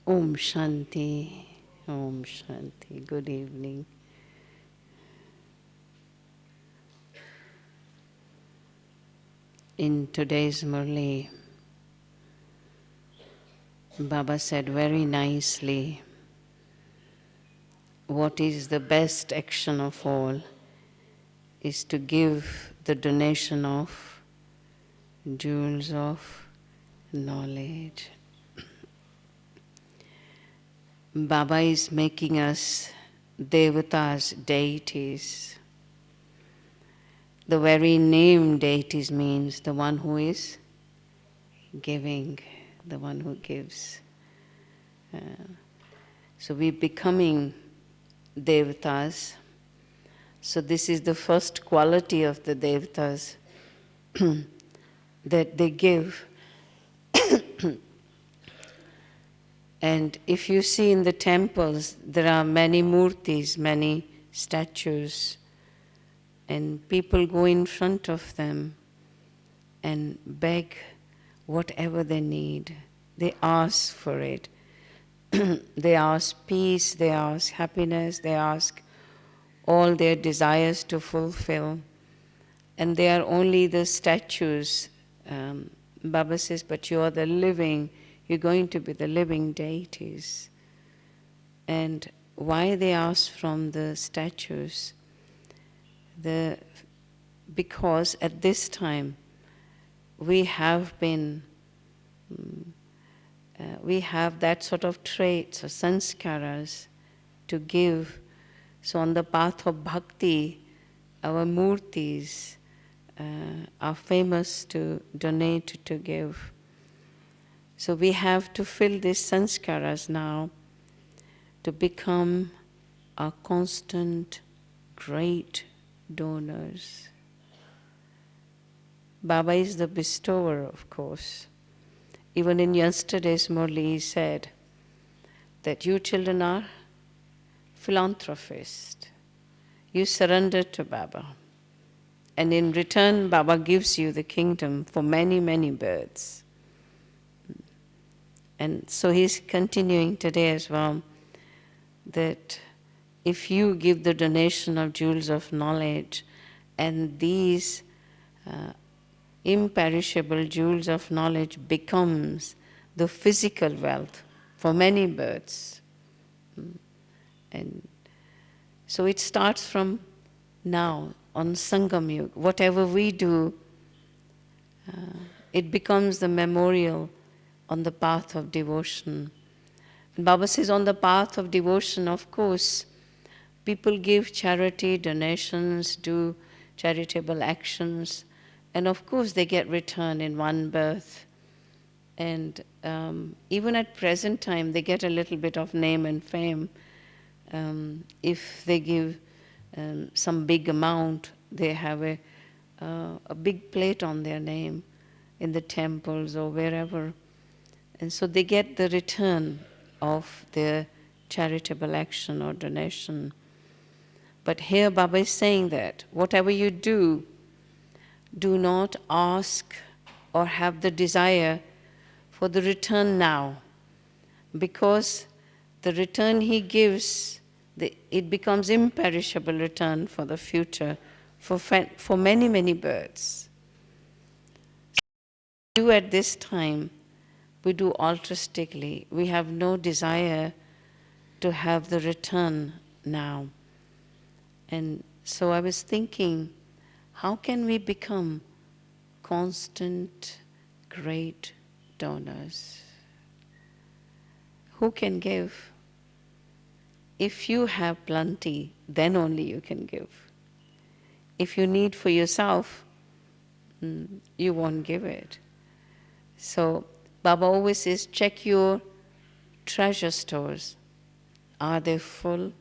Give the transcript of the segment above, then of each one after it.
Om Shanti, Om Shanti. Good evening. In today's Murli, Baba said very nicely, what is the best action of all is to give the donation of jewels of knowledge. Baba is making us devatas, deities. The very name deities means the one who is giving, the one who gives. So we're becoming devatas. So this is the first quality of the devatas, that they give. And if you see in the temples, there are many murtis, many statues, and people go in front of them and beg whatever they need. They ask for it. They ask peace, they ask happiness, they ask all their desires to fulfill. And they are only the statues. Baba says, but you are the living, you're going to be the living deities. And why they ask from the statues? Because at this time, we have that sort of traits or sanskaras to give. So on the path of bhakti, our murtis are famous to donate, to give. So we have to fill these sanskaras now to become a constant, great donors. Baba is the bestower, of course. Even in yesterday's Murli, he said that you children are philanthropists. You surrender to Baba. And in return, Baba gives you the kingdom for many, many births. And so he's continuing today as well, that if you give the donation of jewels of knowledge, and these imperishable jewels of knowledge becomes the physical wealth for many births. And so it starts from now on Sangam Yuga. Whatever we do, it becomes the memorial on the path of devotion. And Baba says on the path of devotion, of course, people give charity, donations, do charitable actions, and of course they get return in one birth. And even at present time, they get a little bit of name and fame. If they give some big amount, they have a big plate on their name in the temples or wherever. And so they get the return of their charitable action or donation. But here Baba is saying that whatever you do not ask or have the desire for the return now. Because the return he gives, it becomes imperishable return for the future, for many, many births. So at this time, we do altruistically. We have no desire to have the return now. And so I was thinking, how can we become constant, great donors? Who can give? If you have plenty, then only you can give. If you need for yourself, you won't give it. So Baba always says, check your treasure stores. Are they full?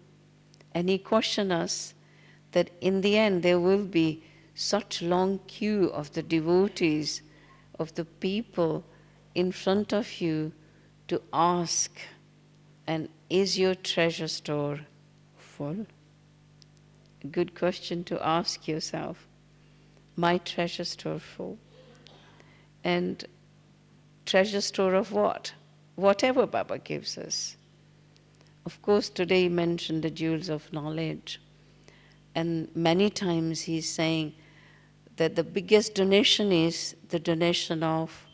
And he cautioned us that in the end there will be such long queue of the devotees, of the people in front of you to ask, and is your treasure store full? A good question to ask yourself. My treasure store full? And treasure store of what? whatever Baba gives us. Of course, today he mentioned the jewels of knowledge. And many times he's saying that the biggest donation is the donation of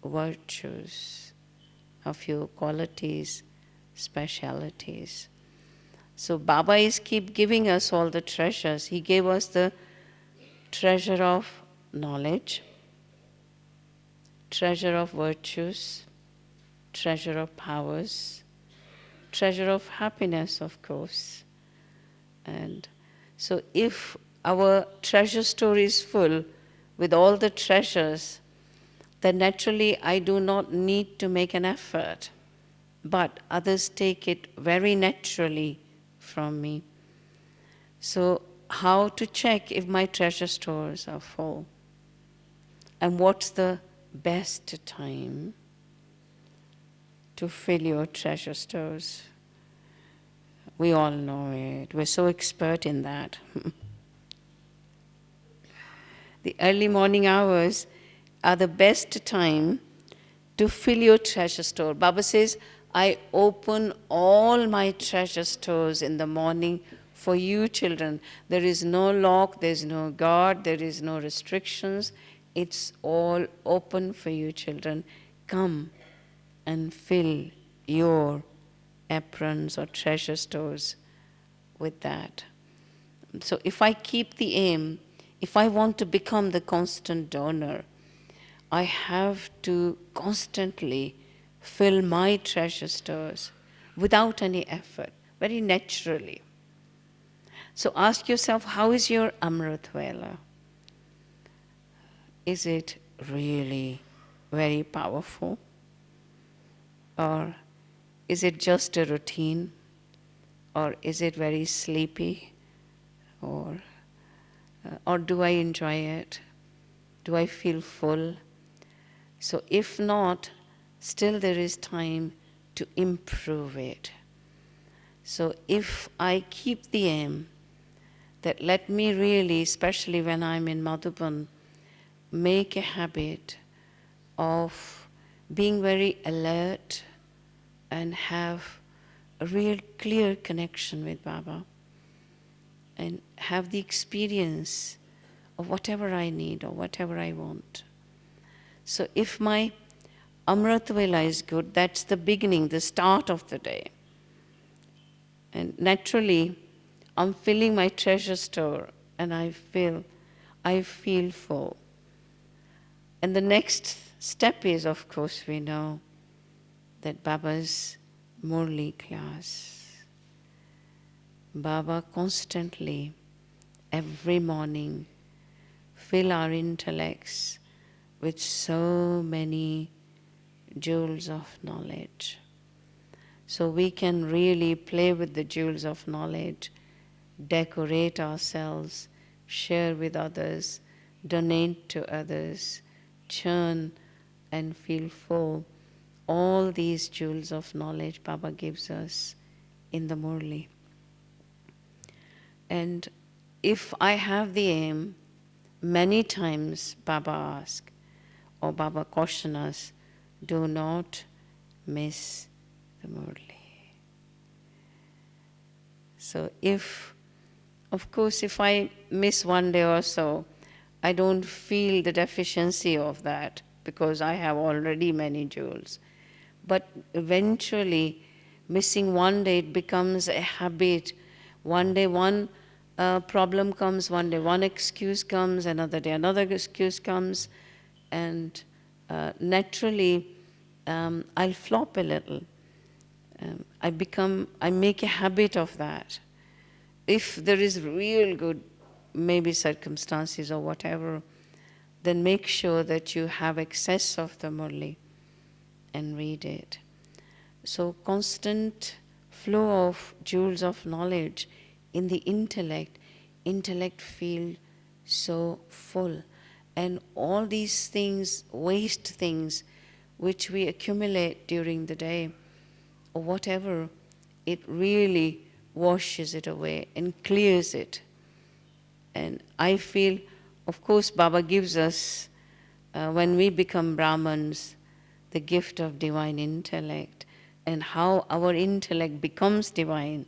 virtues, of your qualities, specialities. So Baba is keep giving us all the treasures. He gave us the treasure of knowledge, treasure of virtues, treasure of powers, treasure of happiness, of course. And so if our treasure store is full with all the treasures, then naturally I do not need to make an effort, but others take it very naturally from me. So how to check if my treasure stores are full? And what's the best time to fill your treasure stores? We all know it. We're so expert in that. The early morning hours are the best time to fill your treasure store. Baba says, I open all my treasure stores in the morning for you children. There is no lock, there is no guard, there is no restrictions. It's all open for you children. Come and fill your aprons or treasure stores with that. So if I keep the aim, if I want to become the constant donor, I have to constantly fill my treasure stores without any effort, very naturally. So ask yourself, how is your Amrit Vela? Is it really very powerful? Or is it just a routine? Or is it very sleepy? Or do I enjoy it? Do I feel full? So if not, still there is time to improve it. So if I keep the aim that let me really, especially when I'm in Madhuban, make a habit of being very alert and have a real clear connection with Baba and have the experience of whatever I need or whatever I want. So if my Amrit Vela is good, that's the beginning, the start of the day. And naturally, I'm filling my treasure store and I feel full. And the next step is, of course, we know that Baba's Murli class. Baba constantly, every morning, fill our intellects with so many jewels of knowledge. So we can really play with the jewels of knowledge, decorate ourselves, share with others, donate to others, churn and feel full. All these jewels of knowledge Baba gives us in the Murli. And if I have the aim, many times Baba asks, or Baba cautions us, do not miss the Murli. So of course, if I miss one day or so, I don't feel the deficiency of that because I have already many jewels. But eventually, missing one day, it becomes a habit. One day one problem comes, one day one excuse comes, another day another excuse comes, and naturally I'll flop a little. I make a habit of that. If there is real good, maybe circumstances or whatever, then make sure that you have access of the Murli and read it. So constant flow of jewels of knowledge in the intellect feel so full. And all these things, waste things, which we accumulate during the day, or whatever, it really washes it away and clears it. And I feel, of course, Baba gives us, when we become Brahmins, the gift of divine intellect and how our intellect becomes divine.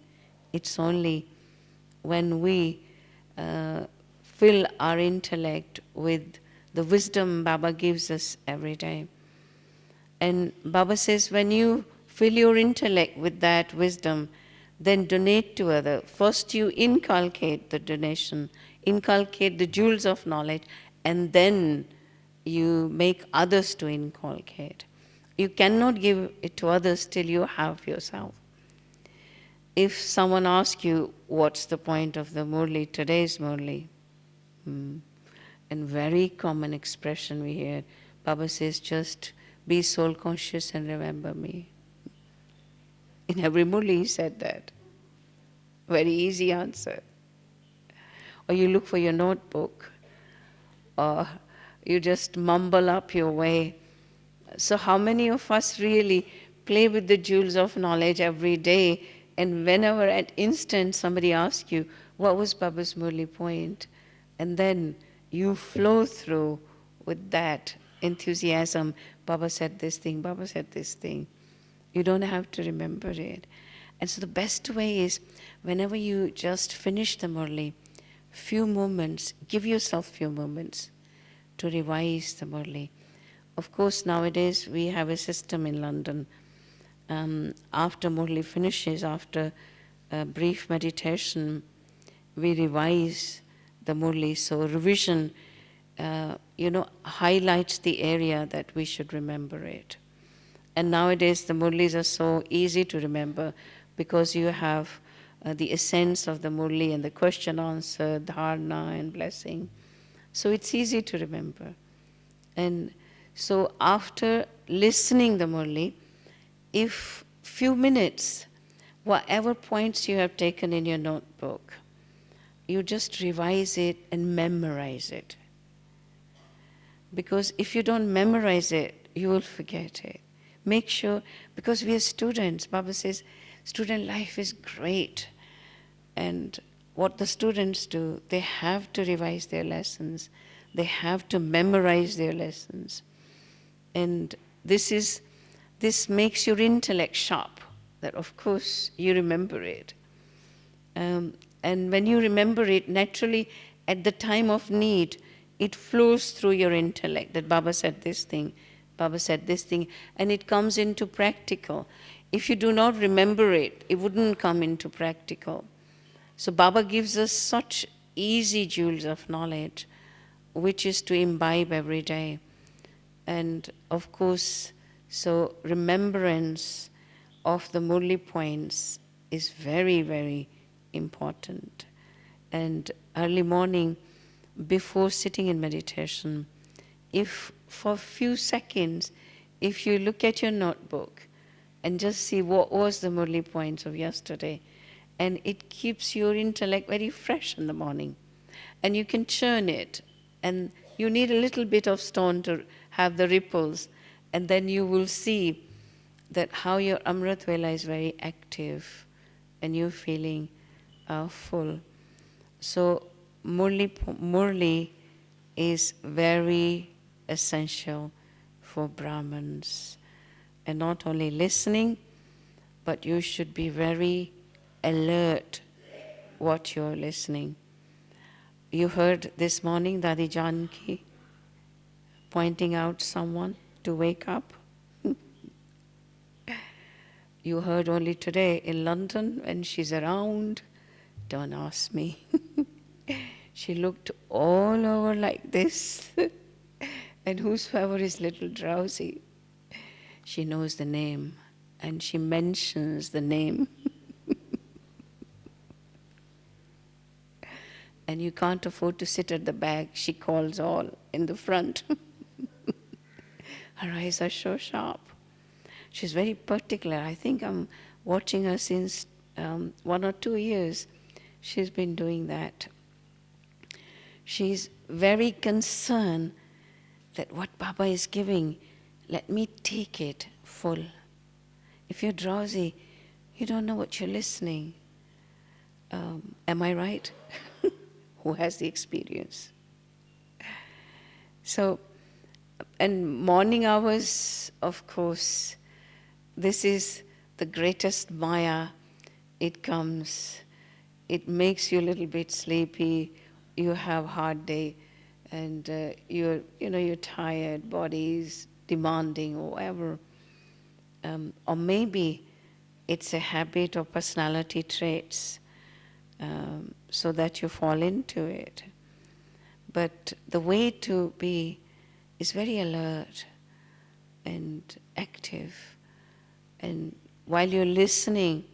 It's only when we fill our intellect with the wisdom Baba gives us every day. And Baba says, when you fill your intellect with that wisdom, then donate to others. First you inculcate the donation, inculcate the jewels of knowledge, and then you make others to inculcate. You cannot give it to others till you have yourself. If someone asks you, what's the point of the Murli, today's Murli? And very common expression we hear, Baba says, just be soul conscious and remember me. In every Murli he said that. Very easy answer. Or you look for your notebook, or you just mumble up your way. So how many of us really play with the jewels of knowledge every day, and whenever at instant somebody asks you, what was Baba's Murli point? And then you flow through with that enthusiasm. Baba said this thing, Baba said this thing. You don't have to remember it. And so the best way is, whenever you just finish the Murli, few moments, give yourself few moments to revise the Murli. Of course, nowadays we have a system in London. After Murli finishes, after a brief meditation, we revise the Murli. So revision, highlights the area that we should remember it. And nowadays the Murlis are so easy to remember because you have the essence of the Murli and the question answer, dharana and blessing. So it's easy to remember. And so after listening the Murli, if few minutes, whatever points you have taken in your notebook, you just revise it and memorize it. Because if you don't memorize it, you will forget it. Make sure, because we are students, Baba says, student life is great. And what the students do, they have to revise their lessons. They have to memorize their lessons. And this makes your intellect sharp, that of course you remember it. And when you remember it, naturally at the time of need, it flows through your intellect, that Baba said this thing, Baba said this thing, and it comes into practical. If you do not remember it, it wouldn't come into practical. So Baba gives us such easy jewels of knowledge, which is to imbibe every day. And of course, so remembrance of the Murli points is very, very important. And early morning, before sitting in meditation, if for a few seconds, if you look at your notebook and just see what was the Murli points of yesterday, and it keeps your intellect very fresh in the morning. And you can churn it, and you need a little bit of stone to have the ripples, and then you will see that how your Amrit Vela is very active, and you're feeling full. So Murli is very essential for Brahmins. And not only listening, but you should be very alert what you're listening. You heard this morning Dadi Janki pointing out someone to wake up. You heard only today in London when she's around. Don't ask me. She looked all over like this. And whosoever is little drowsy, she knows the name and she mentions the name. And you can't afford to sit at the back. She calls all in the front. Her eyes are so sharp. She's very particular. I think I'm watching her since 1 or 2 years. She's been doing that. She's very concerned that what Baba is giving, let me take it full. If you're drowsy, you don't know what you're listening. Am I right? Who has the experience? So And morning hours, of course, this is the greatest Maya. It comes, it makes you a little bit sleepy, you have hard day, and you're tired, body's demanding or whatever. Or maybe it's a habit or personality traits, so that you fall into it. But the way to be is very alert and active. And while you're listening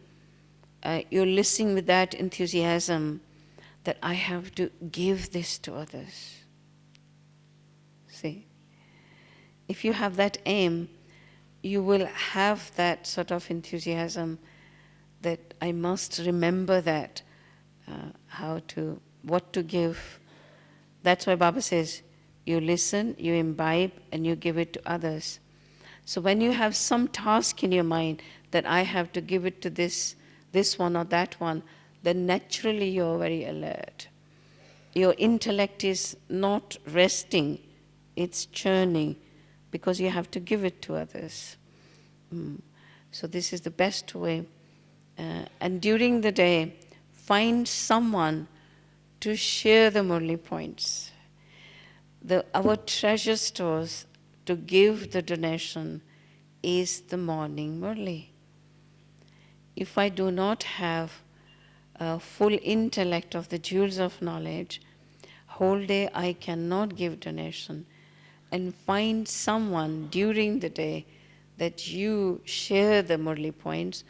with that enthusiasm that I have to give this to others. See, if you have that aim, you will have that sort of enthusiasm that I must remember that, what to give. That's why Baba says, you listen, you imbibe, and you give it to others. So when you have some task in your mind that I have to give it to this one or that one, then naturally you're very alert. Your intellect is not resting, it's churning, because you have to give it to others. So this is the best way. And during the day, find someone to share the Murli points. Our treasure stores to give the donation is the morning Murli. If I do not have a full intellect of the jewels of knowledge, whole day I cannot give donation. And find someone during the day that you share the Murli points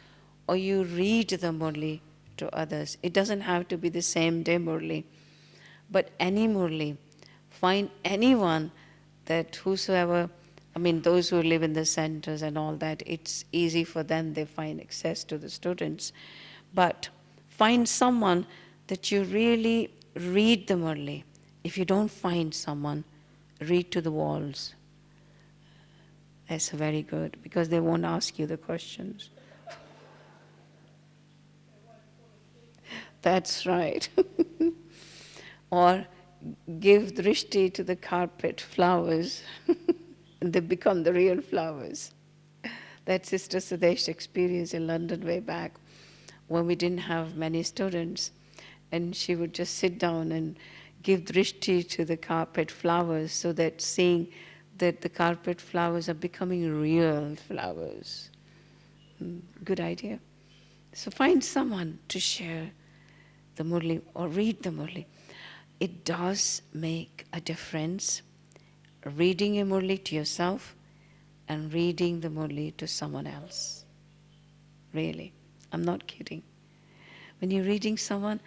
or you read the Murli to others. It doesn't have to be the same day Murli, but any Murli. Find anyone that whosoever, those who live in the centers and all that, it's easy for them, they find access to the students. But find someone that you really read the Murli. If you don't find someone, read to the walls. That's very good, because they won't ask you the questions. That's right. Or give drishti to the carpet flowers, and they become the real flowers. That Sister Sudesh experienced in London way back, when we didn't have many students, and she would just sit down and give drishti to the carpet flowers, so that seeing that the carpet flowers are becoming real flowers. Good idea. So find someone to share the Murli or read the Murli. It does make a difference, reading a Murli to yourself and reading the Murli to someone else. Really, I'm not kidding. When you're reading someone,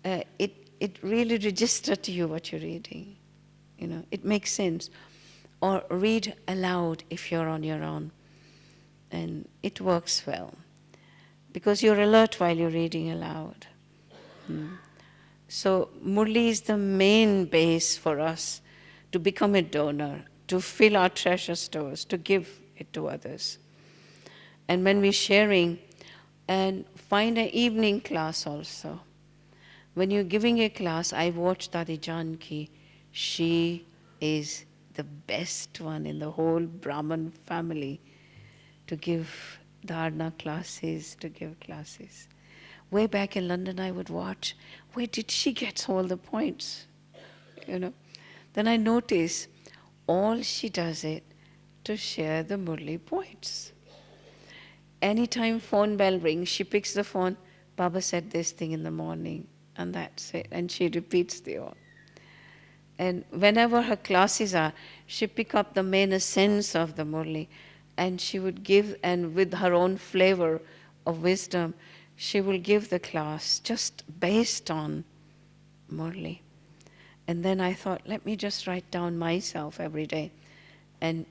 it really registers to you what you're reading. It makes sense. Or read aloud if you're on your own. And it works well, because you're alert while you're reading aloud. So Murli is the main base for us to become a donor, to fill our treasure stores, to give it to others. And when we're sharing, and find an evening class also. When you're giving a class, I watched Dadi Janki. She is the best one in the whole Brahman family to give dharana classes, to give classes. Way back in London, I would watch, where did she get all the points? Then I notice all she does it to share the Murli points. Anytime phone bell rings, she picks the phone, Baba said this thing in the morning, and that's it. And she repeats the all. And whenever her classes are, she pick up the main essence of the Murli, and she would give, and with her own flavor of wisdom, she will give the class just based on Murli. And then I thought, let me just write down myself every day and,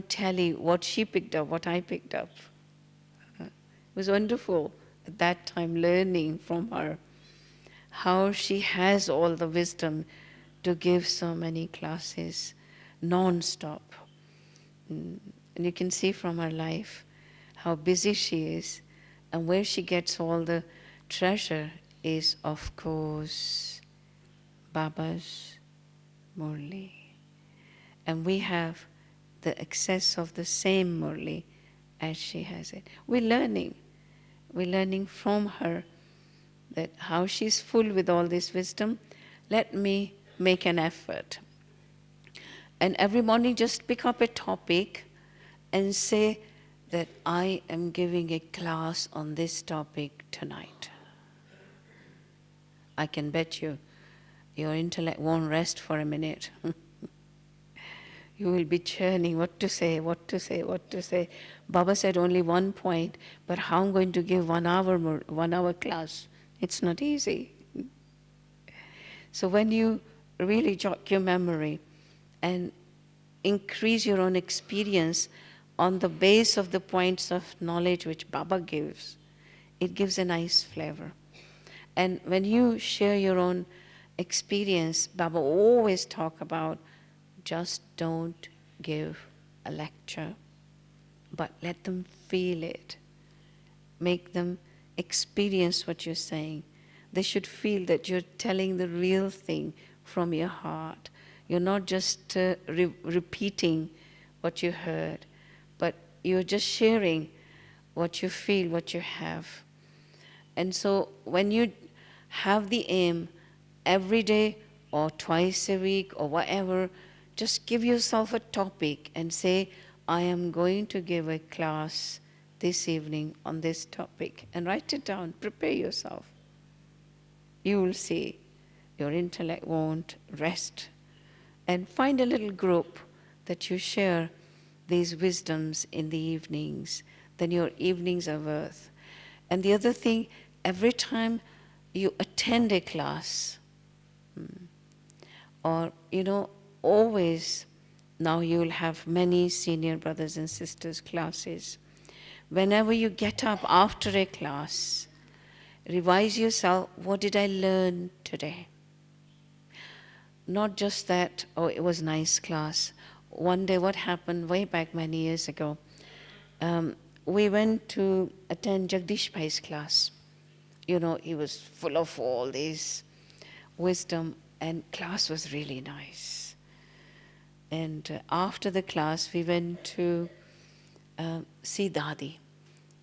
tally what she picked up, what I picked up. It was wonderful at that time learning from her how she has all the wisdom to give so many classes non-stop. And you can see from her life how busy she is, and where she gets all the treasure is, of course, Baba's Murli. And we have the excess of the same Murli as she has it. We're learning from her that how she's full with all this wisdom. Let me make an effort. And every morning just pick up a topic and say that I am giving a class on this topic tonight. I can bet you your intellect won't rest for a minute. You will be churning what to say, what to say, what to say. Baba said only one point, but how I'm going to give 1 hour class? It's not easy. So when you really jog your memory and increase your own experience on the base of the points of knowledge which Baba gives, it gives a nice flavor. And when you share your own experience, Baba always talk about just don't give a lecture, but let them feel it. Make them experience what you're saying. They should feel that you're telling the real thing from your heart. You're not just repeating what you heard, but you're just sharing what you feel, what you have. And so when you have the aim every day or twice a week or whatever, just give yourself a topic and say, I am going to give a class this evening on this topic. And write it down, prepare yourself. You will see your intellect won't rest. And find a little group that you share these wisdoms in the evenings. Then your evenings are worth. And the other thing, every time you attend a class, or, always, now you will have many senior brothers and sisters classes. Whenever you get up after a class, revise yourself, what did I learn today? Not just that, oh, it was nice class. One day what happened way back many years ago, we went to attend Jagdish Bhai's class. He was full of all this wisdom, and class was really nice. And after the class, we went to see Dadi,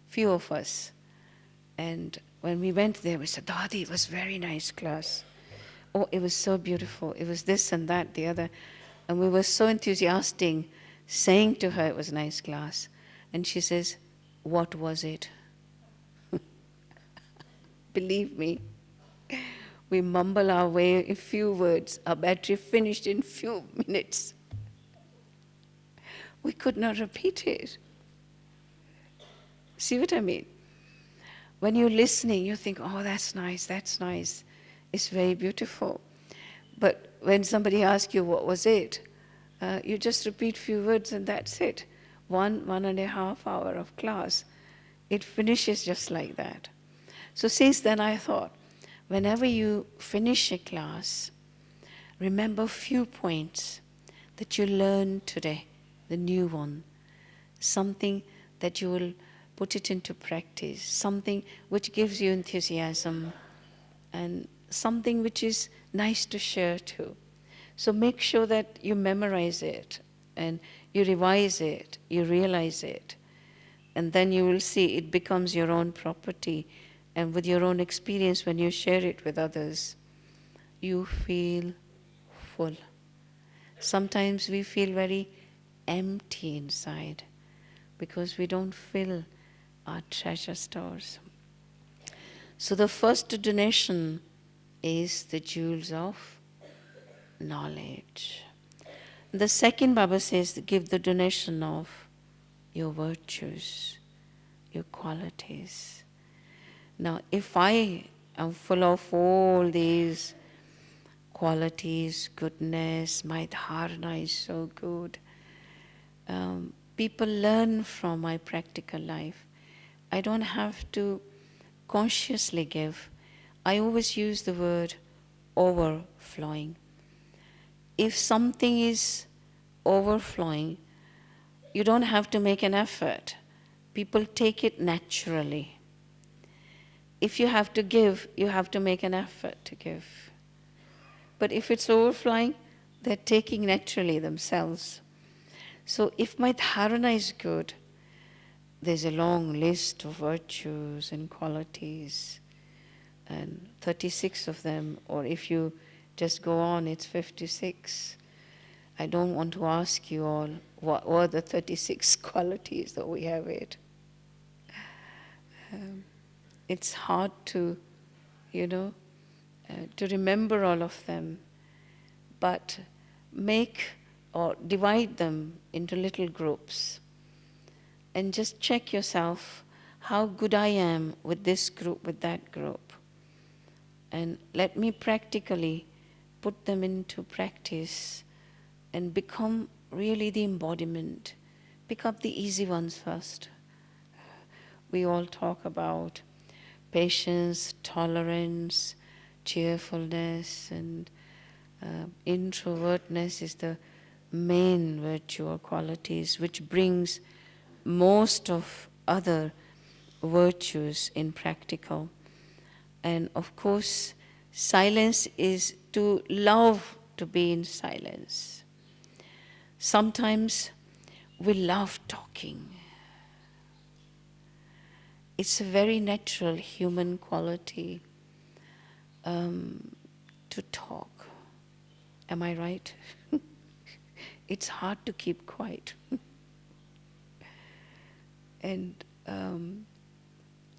few of us. And when we went there, we said, Dadi, it was very nice class. Oh, it was so beautiful. It was this and that, the other. And we were so enthusiastic, saying to her it was a nice class. And she says, what was it? Believe me, we mumble our way in few words. Our battery finished in few minutes. We could not repeat it. See what I mean? When you're listening, you think, oh, that's nice, that's nice. It's very beautiful. But when somebody asks you what was it, you just repeat few words and that's it. 1.5 hours of class. It finishes just like that. So since then I thought, whenever you finish a class, remember few points that you learned today, the new one, something that you will put it into practice, something which gives you enthusiasm, and something which is nice to share too. So make sure that you memorize it, and you revise it, you realize it, and then you will see it becomes your own property. And with your own experience, when you share it with others, you feel full. Sometimes we feel very empty inside because we don't fill our treasure stores. So the first donation is the jewels of knowledge. The second, Baba says, give the donation of your virtues, your qualities. Now, if I am full of all these qualities, goodness, my dharana is so good, people learn from my practical life. I don't have to consciously give. I always use the word overflowing. If something is overflowing, you don't have to make an effort. People take it naturally. If you have to give, you have to make an effort to give. But if it's overflowing, they're taking naturally themselves. So if my dharana is good, there's a long list of virtues and qualities, and 36 of them, or if you just go on, it's 56. I don't want to ask you all what were the 36 qualities, though we have it. It's hard to, to remember all of them, but make or divide them into little groups and just check yourself how good I am with this group, with that group. And let me practically put them into practice and become really the embodiment. Pick up the easy ones first. We all talk about patience, tolerance, cheerfulness, and introvertness is the main virtue or qualities which brings most of other virtues in practical. And of course, silence is to love to be in silence. Sometimes we love talking. It's a very natural human quality to talk. Am I right? It's hard to keep quiet. And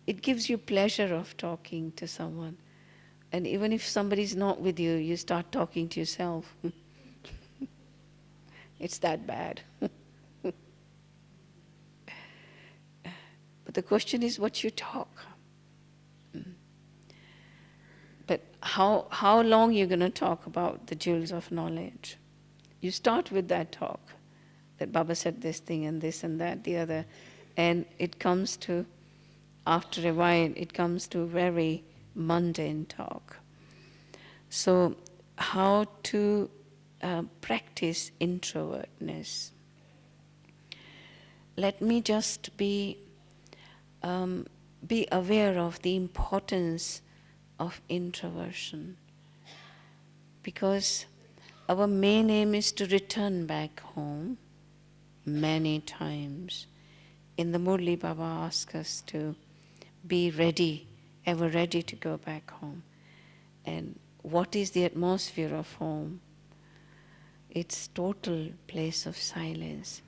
it gives you pleasure of talking to someone. And even if somebody's not with you, you start talking to yourself. It's that bad. But the question is what you talk. But how long you're going to talk about the jewels of knowledge? You start with that talk, that Baba said this thing and this and that, the other, and it comes to, after a while, it comes to very mundane talk. So how to practice introvertness? Let me just be aware of the importance of introversion, because our main aim is to return back home many times. In the Murli, Baba asks us to be ready, ever ready to go back home. And what is the atmosphere of home? It's total place of silence,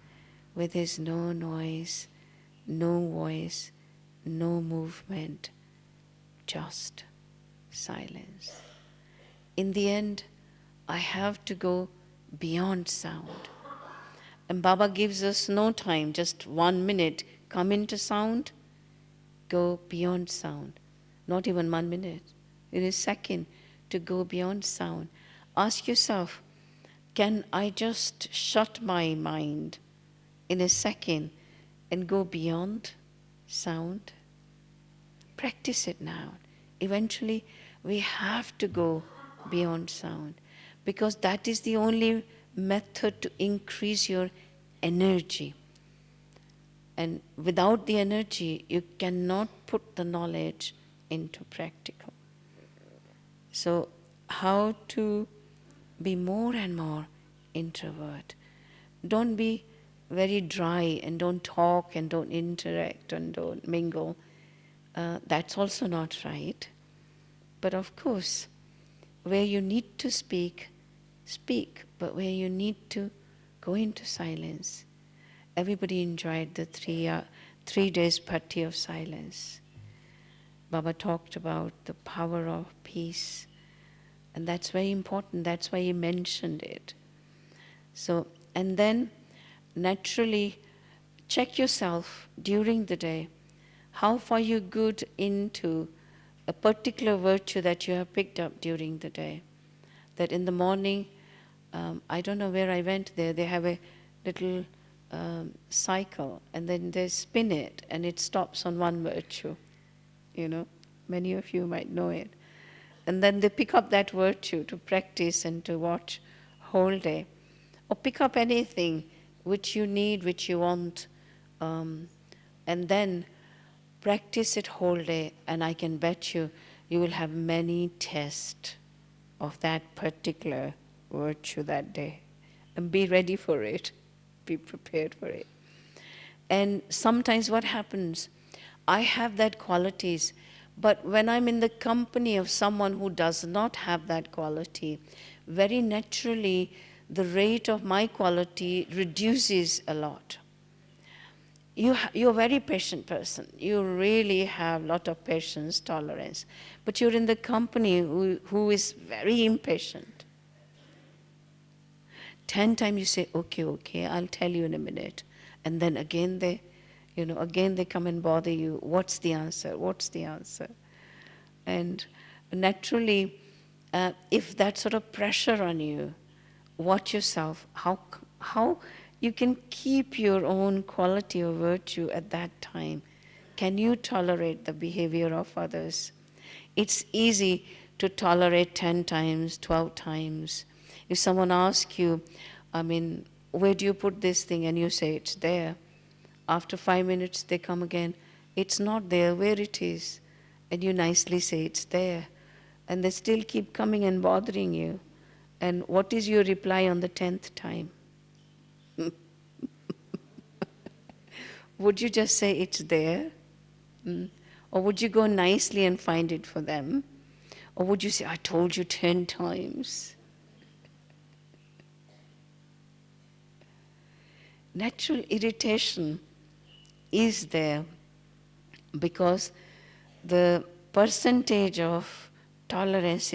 where there's no noise, no voice, no movement, just silence. In the end, I have to go beyond sound. And Baba gives us no time, just 1 minute. Come into sound, go beyond sound. Not even 1 minute. In a second, to go beyond sound. Ask yourself, can I just shut my mind in a second and go beyond sound? Practice it now. Eventually, we have to go beyond sound, because that is the only method to increase your energy. And without the energy, you cannot put the knowledge into practical. So, how to be more and more introvert? Don't be very dry and don't talk and don't interact and don't mingle. That's also not right. But of course, where you need to speak, speak. But where you need to go into silence. Everybody enjoyed the 3 days party of silence. Baba talked about the power of peace. And that's very important. That's why he mentioned it. So, and then naturally check yourself during the day. How far you good into a particular virtue that you have picked up during the day. That in the morning, I don't know where I went there, they have a little cycle and then they spin it and it stops on one virtue. Many of you might know it. And then they pick up that virtue to practice and to watch whole day. Or pick up anything which you need, which you want, and then practice it whole day, and I can bet you will have many tests of that particular virtue that day. And be ready for it. be prepared for it. And sometimes what happens, I have that qualities, but when I'm in the company of someone who does not have that quality, very naturally the rate of my quality reduces a lot. You're a very patient person. You really have a lot of patience, tolerance. But you're in the company who is very impatient. 10 times you say, okay, I'll tell you in a minute. And then again they come and bother you. What's the answer? What's the answer? And naturally, if that sort of pressure on you, watch yourself, how you can keep your own quality of virtue at that time. Can you tolerate the behavior of others? It's easy to tolerate 10 times, 12 times. If someone asks you, where do you put this thing? And you say, it's there. After 5 minutes, they come again. It's not there, where it is? And you nicely say, it's there. And they still keep coming and bothering you. And what is your reply on the 10th time? Would you just say it's there? Or would you go nicely and find it for them? Or would you say, I told you 10 times? Natural irritation is there because the percentage of tolerance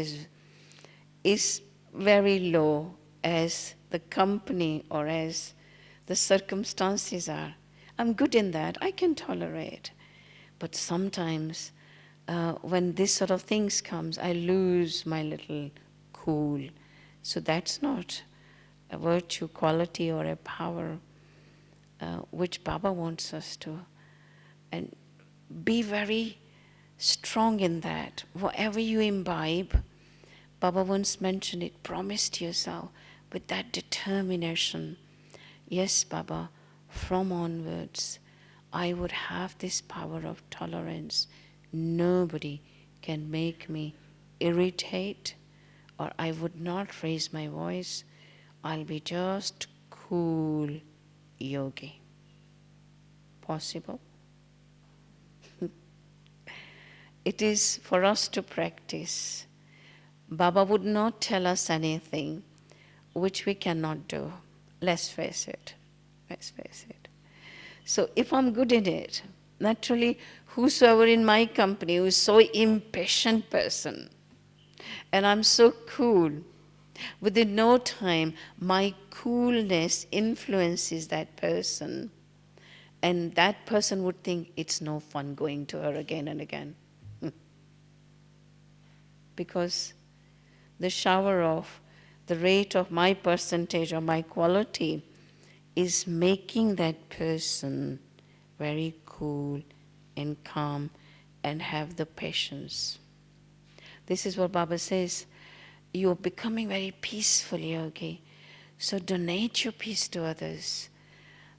is very low as the company or as the circumstances are. I'm good in that, I can tolerate. But sometimes when this sort of things comes, I lose my little cool. So that's not a virtue, quality, or a power which Baba wants us to. And be very strong in that. Whatever you imbibe, Baba once mentioned it, promise to yourself with that determination. Yes, Baba, from onwards, I would have this power of tolerance. Nobody can make me irritate, or I would not raise my voice. I'll be just cool yogi. Possible? It is for us to practice. Baba would not tell us anything which we cannot do. Let's face it. Let's face it. So if I'm good in it, naturally, whosoever in my company who is so impatient person, and I'm so cool, within no time, my coolness influences that person, and that person would think it's no fun going to her again and again. Because the shower of the rate of my percentage or my quality is making that person very cool and calm and have the patience. This is what Baba says, you're becoming very peaceful, yogi. So donate your peace to others.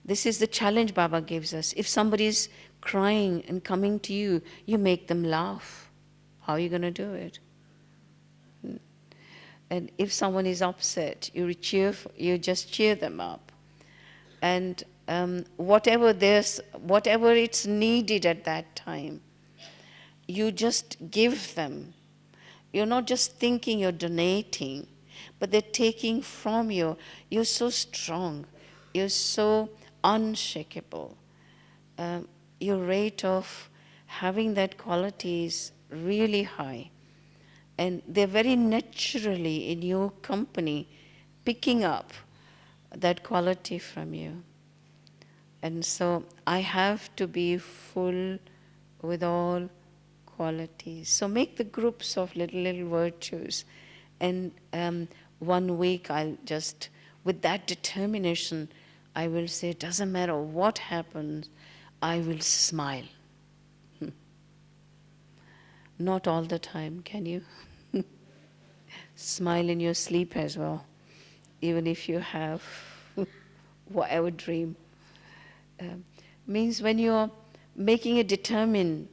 This is the challenge Baba gives us. If somebody is crying and coming to you, you make them laugh. How are you going to do it? And if someone is upset, you just cheer them up. And whatever it's needed at that time, you just give them. You're not just thinking you're donating, but they're taking from you. You're so strong. You're so unshakable. Your rate of having that quality is really high. And they're very naturally in your company picking up that quality from you. And so I have to be full with all qualities. So make the groups of little virtues. And 1 week I'll just, with that determination, I will say, it doesn't matter what happens, I will smile. Not all the time, can you? Smile in your sleep as well, even if you have whatever dream. Means when you're making a determined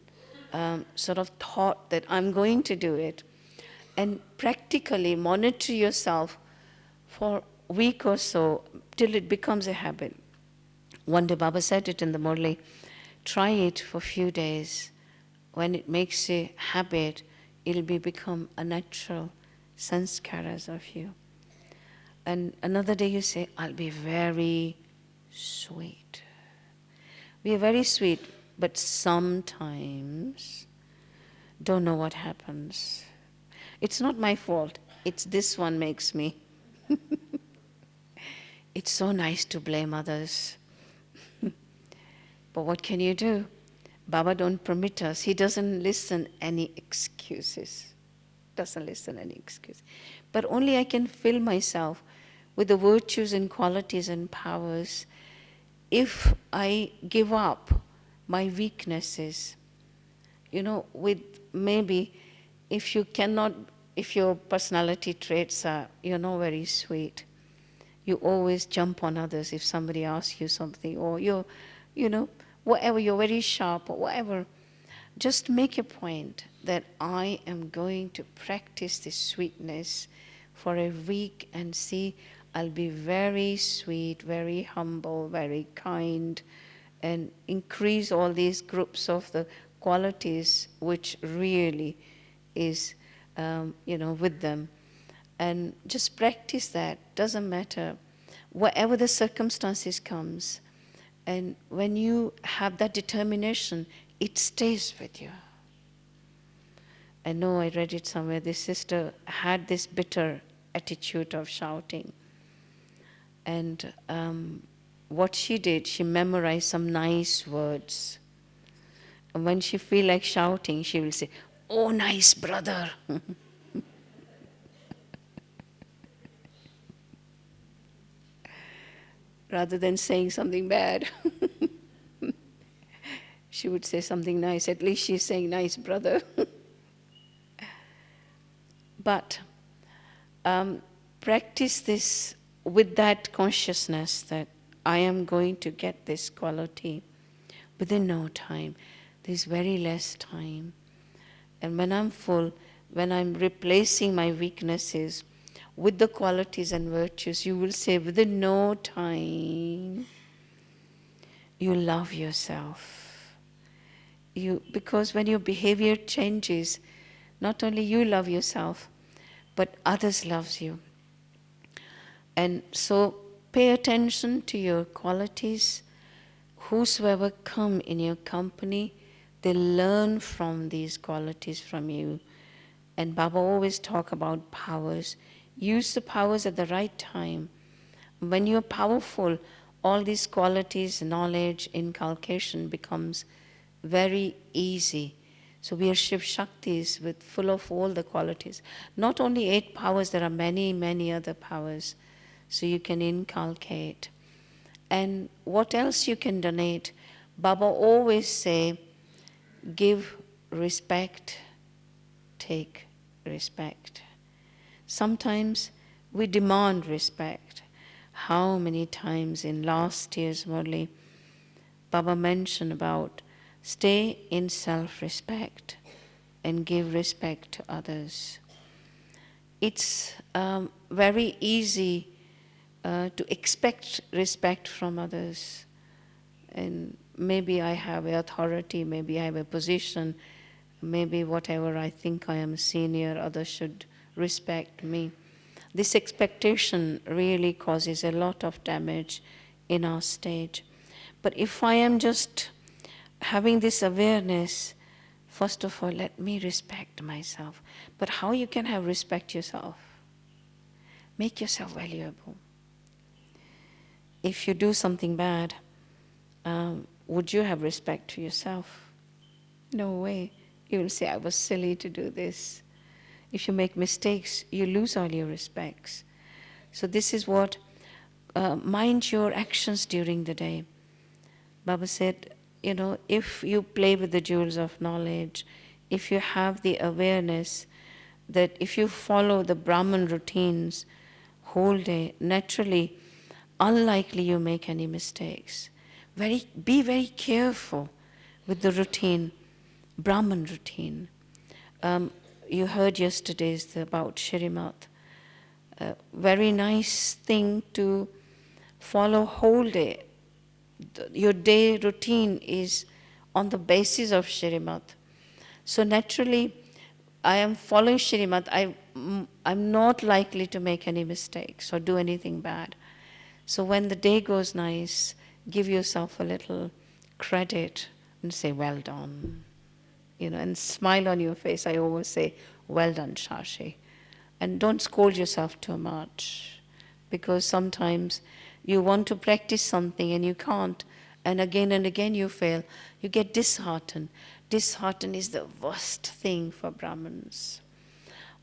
sort of thought that I'm going to do it, and practically monitor yourself for a week or so till it becomes a habit. One day Baba said it in the Murli, try it for a few days. When it makes a habit, it'll become a natural sanskaras of you. And another day you say, I'll be very sweet. We are very sweet, but sometimes don't know what happens. It's not my fault. It's this one makes me. It's so nice to blame others. But what can you do? Baba don't permit us. He doesn't listen any excuses. Doesn't listen any excuse. But only I can fill myself with the virtues and qualities and powers if I give up my weaknesses. With maybe if your personality traits are, very sweet, you always jump on others if somebody asks you something, or whatever, you're very sharp or whatever, just make a point that I am going to practice this sweetness for a week and see I'll be very sweet, very humble, very kind, and increase all these groups of the qualities which really is, with them. And just practice that. Doesn't matter. Whatever the circumstances comes, and when you have that determination, it stays with you. I know I read it somewhere. This sister had this bitter attitude of shouting. And what she did, she memorized some nice words. And when she feel like shouting, she will say, "Oh, nice brother." Rather than saying something bad, she would say something nice. At least she's saying nice brother. But practice this with that consciousness that I am going to get this quality within no time. There's very less time. And when I'm full, when I'm replacing my weaknesses with the qualities and virtues, you will say within no time, you love yourself. Because when your behavior changes, not only you love yourself, but others loves you. And so pay attention to your qualities. Whosoever come in your company, they learn from these qualities from you. And Baba always talk about powers. Use the powers at the right time. When you're powerful, all these qualities, knowledge, inculcation becomes very easy. So we are Shiv Shaktis with full of all the qualities. Not only 8 powers, there are many, many other powers. So you can inculcate. And what else you can donate? Baba always say, give respect, take respect. Sometimes we demand respect. How many times in last year's Murli, Baba mentioned about stay in self-respect and give respect to others. It's very easy to expect respect from others. And maybe I have authority, maybe I have a position, maybe whatever I think I am senior, others should respect me. This expectation really causes a lot of damage in our stage. But if I am just having this awareness, first of all, let me respect myself. But how you can have respect yourself? Make yourself valuable. If you do something bad, would you have respect to yourself? No way. You will say, I was silly to do this. If you make mistakes, you lose all your respects. So this is what, mind your actions during the day. Baba said, if you play with the jewels of knowledge, if you have the awareness that if you follow the Brahman routines whole day, naturally, unlikely you make any mistakes. Be very careful with the routine, Brahman routine. You heard yesterday's about Shrimat. Very nice thing to follow whole day. Your day routine is on the basis of Shrimad. So naturally, I am following Shrimad. I'm not likely to make any mistakes or do anything bad. So when the day goes nice, give yourself a little credit and say, well done. And smile on your face. I always say, well done, Shashi. And don't scold yourself too much, because sometimes you want to practice something and you can't, and again you fail. You get disheartened. Disheartened is the worst thing for Brahmins.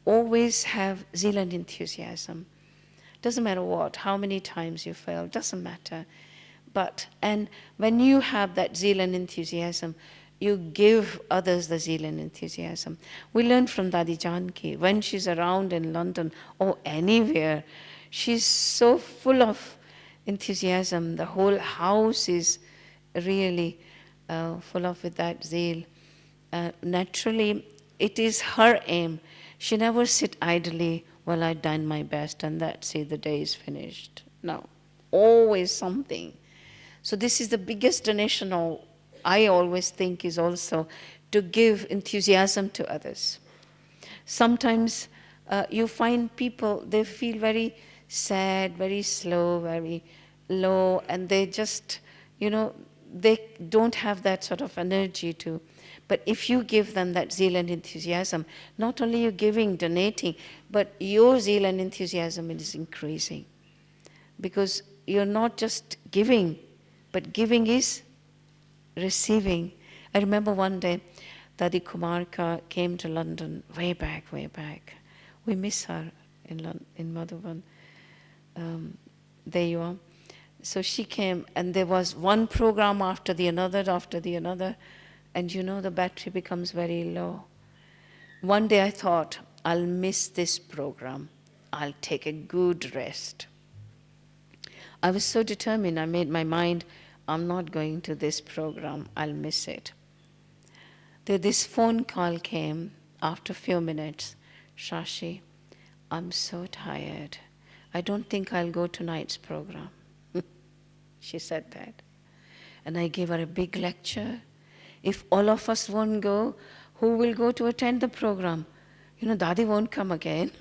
Always have zeal and enthusiasm. Doesn't matter what, how many times you fail, doesn't matter. And when you have that zeal and enthusiasm, you give others the zeal and enthusiasm. We learn from Dadi Janki, when she's around in London or anywhere, she's so full of enthusiasm. The whole house is really full of with that zeal. Naturally, it is her aim. She never sit idly, well, I've done my best and that's it, the day is finished. No, always something. So this is the biggest donation, or I always think, is also to give enthusiasm to others. Sometimes you find people, they feel very sad, very slow, very low, and they just, they don't have that sort of energy to. But if you give them that zeal and enthusiasm, not only you're giving, donating, but your zeal and enthusiasm is increasing. Because you're not just giving, but giving is receiving. I remember one day, Dadi Kumarka came to London way back. We miss her in Madhuban. There you are. So she came, and there was one program after the another, and the battery becomes very low. One day I thought, I'll miss this program. I'll take a good rest. I was so determined, I made my mind, I'm not going to this program, I'll miss it. This phone call came after a few minutes. Shashi, I'm so tired. I don't think I'll go to tonight's program. She said that. And I gave her a big lecture. If all of us won't go, who will go to attend the program? Dadi won't come again.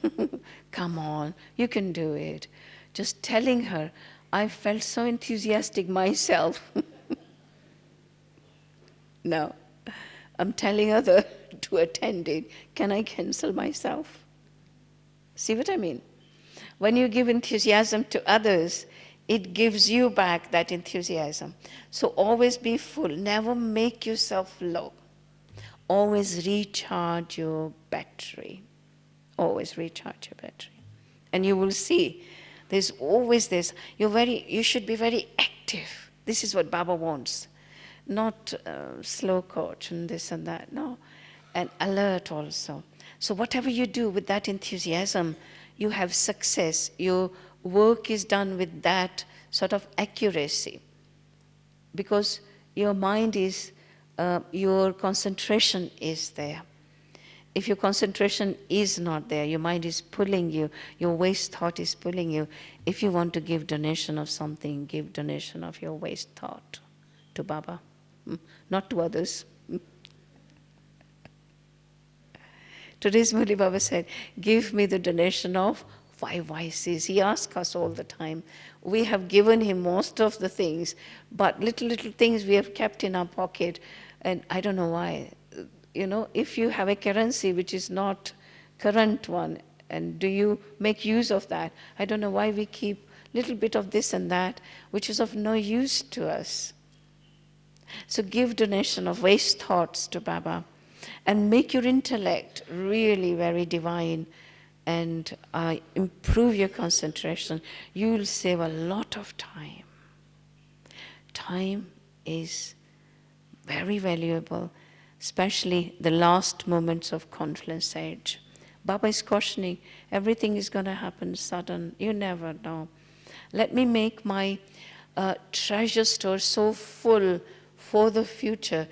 Come on, you can do it. Just telling her, I felt so enthusiastic myself. No, I'm telling other to attend it. Can I cancel myself? See what I mean? When you give enthusiasm to others, it gives you back that enthusiasm. So always be full. Never make yourself low. Always recharge your battery. Always recharge your battery. And you will see, there's always this. You should be very active. This is what Baba wants. Not slow coach and this and that. No. And alert also. So whatever you do with that enthusiasm, you have success. Your work is done with that sort of accuracy. Because your mind is, your concentration is there. If your concentration is not there, your mind is pulling you, your waste thought is pulling you. If you want to give donation of something, give donation of your waste thought to Baba, not to others. Today's Murli Baba said, give me the donation of 5 vices. He asks us all the time. We have given him most of the things, but little things we have kept in our pocket, and I don't know why. If you have a currency which is not current one, and do you make use of that? I don't know why we keep little bit of this and that, which is of no use to us. So give donation of waste thoughts to Baba, and make your intellect really very divine, and improve your concentration. You will save a lot of time. Time is very valuable, especially the last moments of confluence age. Baba is cautioning, everything is going to happen sudden. You never know. Let me make my treasure store so full for the future.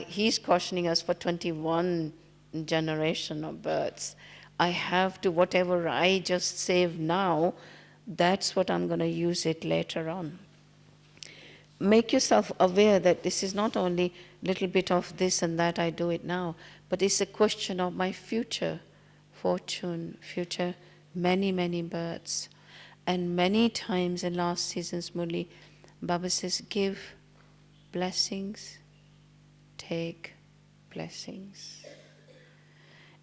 He's cautioning us for 21 generation of births. I have to, whatever I just save now, that's what I'm going to use it later on. make yourself aware that this is not only little bit of this and that, I do it now, but it's a question of my future fortune, future many, many births. And many times in last season's Murli, Baba says, give blessings, take blessings.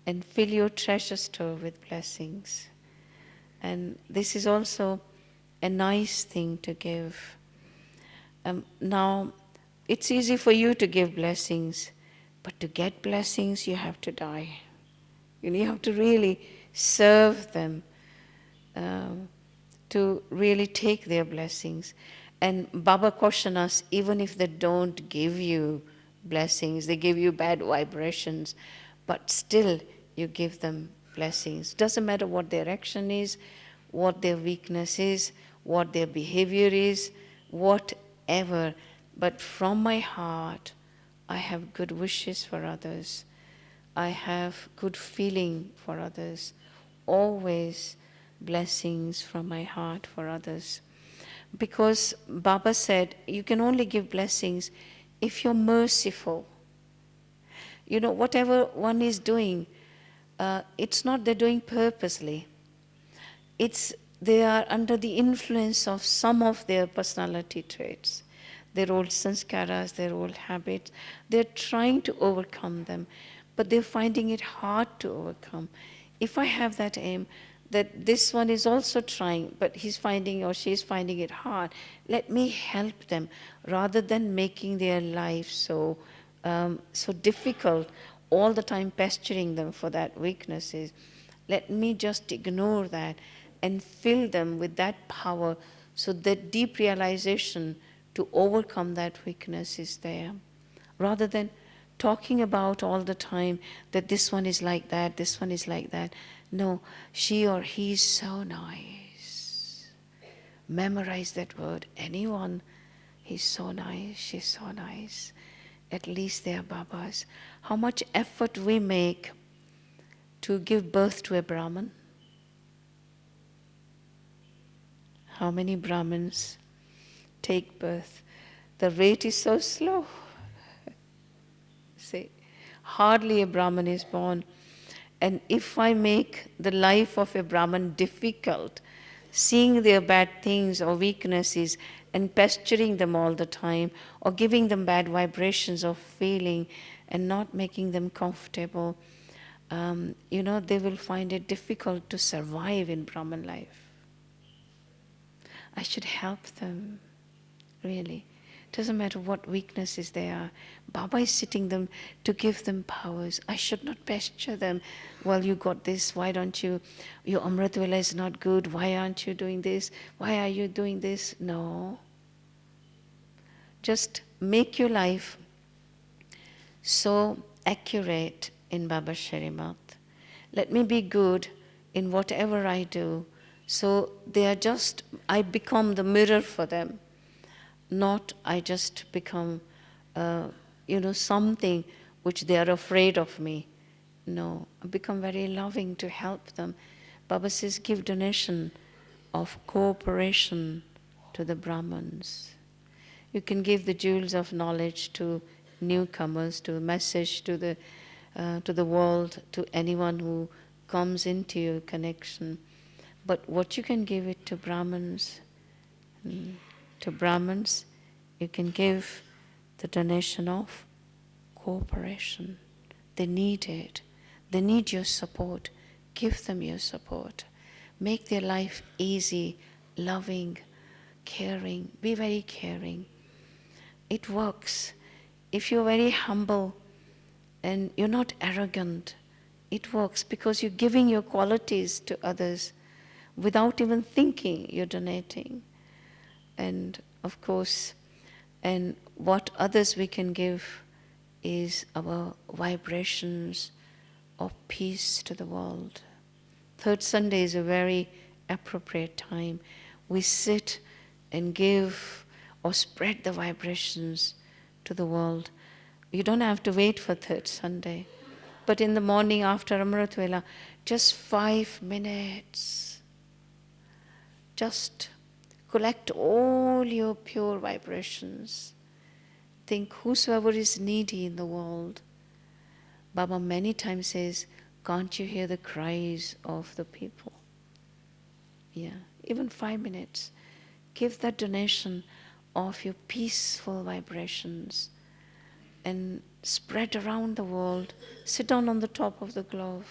And fill your treasure store with blessings. And this is also a nice thing to give. Now, it's easy for you to give blessings, but to get blessings, you have to die. You have to really serve them, to really take their blessings. And Baba cautions us, even if they don't give you blessings, they give you bad vibrations, but still you give them blessings. Doesn't matter what their action is, what their weakness is, what their behavior is, whatever. But from my heart, I have good wishes for others. I have good feeling for others. Always blessings from my heart for others. Because Baba said, you can only give blessings if you're merciful. Whatever one is doing, it's not they're doing purposely. It's they are under the influence of some of their personality traits, their old sanskaras, their old habits. They're trying to overcome them, but they're finding it hard to overcome. If I have that aim, that this one is also trying, but he's finding or she's finding it hard, let me help them, rather than making their life so difficult, all the time pestering them for that weaknesses. Let me just ignore that and fill them with that power, so that deep realization to overcome that weakness is there. Rather than talking about all the time that this one is like that, this one is like that. No, she or he is so nice. Memorize that word. Anyone, he's so nice, she's so nice. At least they are Babas. How much effort we make to give birth to a Brahman. How many Brahmins take birth? The rate is so slow. See, hardly a Brahman is born. And if I make the life of a Brahman difficult, seeing their bad things or weaknesses and pestering them all the time, or giving them bad vibrations of feeling and not making them comfortable, they will find it difficult to survive in Brahman life. I should help them, really. Doesn't matter what weaknesses they are. Baba is sitting them to give them powers. I should not pester them. Well, you got this, why don't you? Your Amrit Vela is not good, why aren't you doing this? Why are you doing this? No. Just make your life so accurate in Baba's Sharimat. Let me be good in whatever I do. So I become the mirror for them. Not I just become, something which they are afraid of me. No, I become very loving to help them. Baba says, give donation of cooperation to the Brahmins. You can give the jewels of knowledge to newcomers, to a message to the world, to anyone who comes into your connection. But what you can give it to Brahmins, you can give the donation of cooperation. They need it. They need your support. Give them your support. Make their life easy, loving, caring. Be very caring. It works. If you're very humble and you're not arrogant, it works because you're giving your qualities to others without even thinking you're donating. And of course, and what others we can give is our vibrations of peace to the world. Third Sunday is a very appropriate time. We sit and give or spread the vibrations to the world. You don't have to wait for third Sunday. But in the morning after Amrit Vela, just 5 minutes. Just collect all your pure vibrations. Think whosoever is needy in the world. Baba many times says, can't you hear the cries of the people? Yeah, even 5 minutes. Give that donation of your peaceful vibrations and spread around the world. Sit down on the top of the globe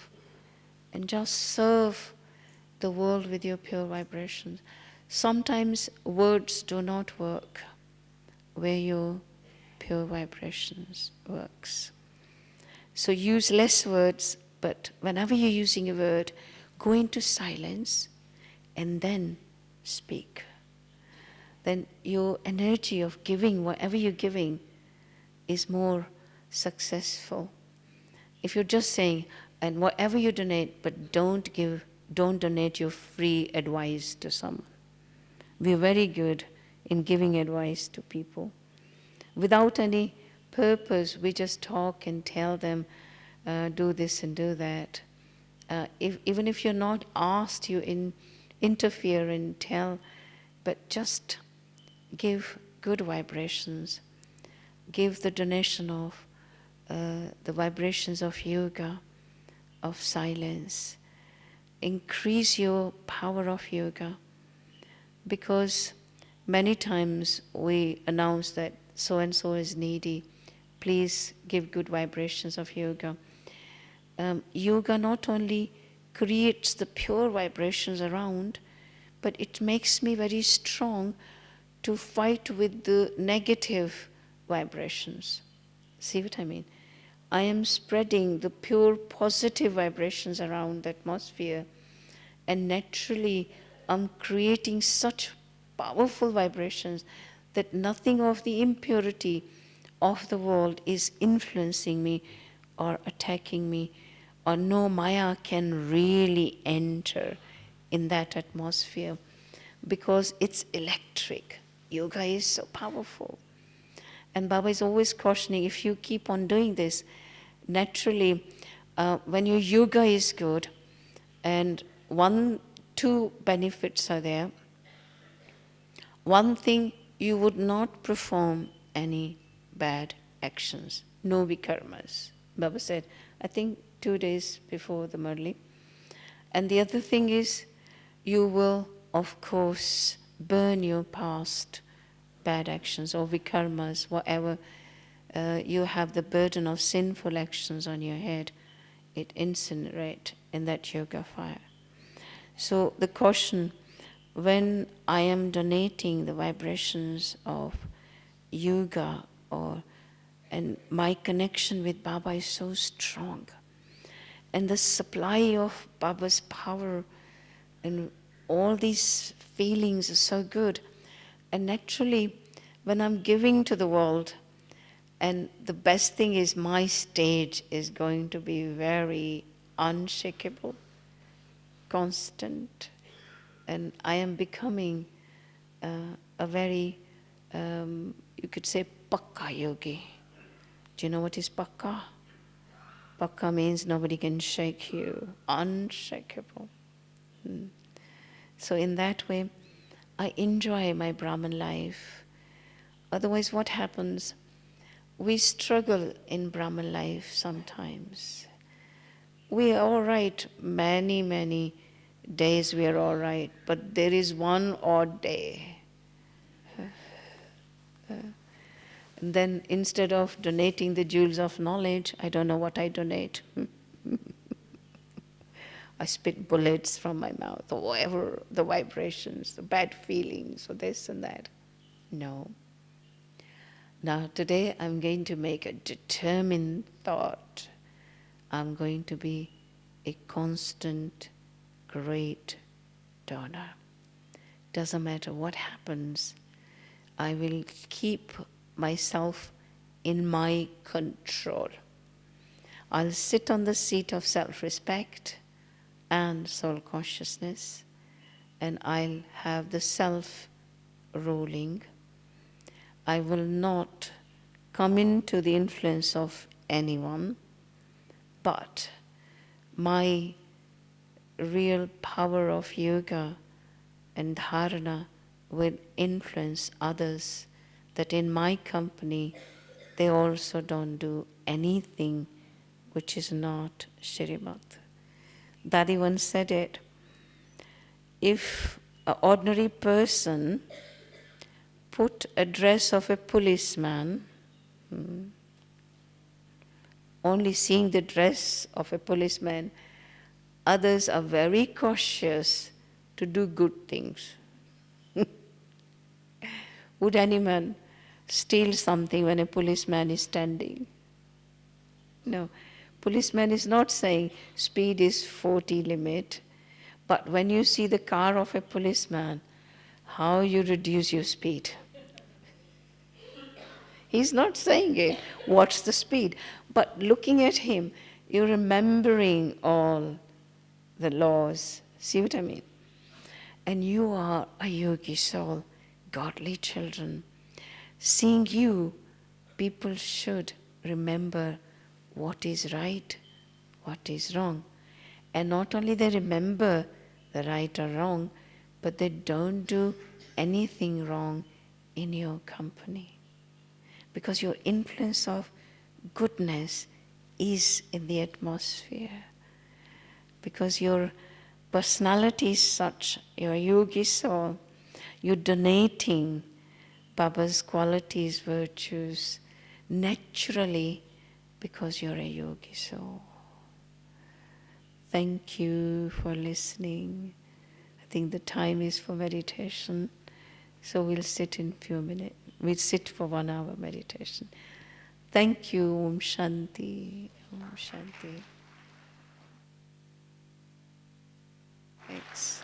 and just serve the world with your pure vibrations. Sometimes words do not work where your pure vibrations works. So use less words, but whenever you're using a word, go into silence and then speak. Then your energy of giving, whatever you're giving, is more successful. If you're just saying, and whatever you donate, but don't donate your free advice to someone. We're very good in giving advice to people. Without any purpose, we just talk and tell them, do this and do that. Even if you're not asked, you interfere and tell, but just give good vibrations. Give the donation of the vibrations of yoga, of silence. Increase your power of yoga, because many times we announce that so-and-so is needy. Please give good vibrations of yoga. Yoga not only creates the pure vibrations around, but it makes me very strong to fight with the negative vibrations. See what I mean? I am spreading the pure positive vibrations around the atmosphere, and naturally I'm creating such powerful vibrations that nothing of the impurity of the world is influencing me or attacking me, or no Maya can really enter in that atmosphere, because it's electric. Yoga is so powerful. And Baba is always cautioning, if you keep on doing this, naturally, when your yoga is good, and two benefits are there. One thing, you would not perform any bad actions, no vikarmas. Baba said, I think 2 days before the Murli. And the other thing is, you will, of course, burn your past bad actions or vikarmas, whatever you have the burden of sinful actions on your head, it incinerate in that yoga fire. So the caution, when I am donating the vibrations of yoga, and my connection with Baba is so strong, and the supply of Baba's power and all these feelings are so good, and naturally when I'm giving to the world, and the best thing is my stage is going to be very unshakable, constant, and I am becoming a very, you could say, pakka yogi. Do you know what is pakka? Pakka means nobody can shake you, unshakable. So in that way, I enjoy my Brahman life. Otherwise, what happens? We struggle in Brahman life sometimes. We are all right, many days we are all right, but there is one odd day. And then instead of donating the jewels of knowledge, I don't know what I donate. I spit bullets from my mouth, or whatever, the vibrations, the bad feelings, or this and that. No. Now today I'm going to make a determined thought. I'm going to be a constant, great donor. Doesn't matter what happens, I will keep myself in my control. I'll sit on the seat of self-respect and soul consciousness, and I'll have the self ruling. I will not come into the influence of anyone, but my real power of yoga and dharana will influence others, that in my company they also don't do anything which is not Shrimat. Daddy once said it, if an ordinary person put a dress of a policeman, only seeing the dress of a policeman, others are very cautious to do good things. Would any man steal something when a policeman is standing? No. Policeman is not saying speed is 40 limit, but when you see the car of a policeman, how you reduce your speed. He's not saying it, what's the speed? But looking at him, you're remembering all the laws. See what I mean? And you are a yogi soul, godly children. Seeing you, people should remember what is right, what is wrong. And not only they remember the right or wrong, but they don't do anything wrong in your company. Because your influence of goodness is in the atmosphere. Because your personality is such, you're a yogi soul, you're donating Baba's qualities, virtues, naturally, because you're a yogi soul. Thank you for listening. I think the time is for meditation, so we'll sit in a few minutes. We'll sit for 1 hour meditation. Thank you. Om Shanti. Om Shanti. Thanks.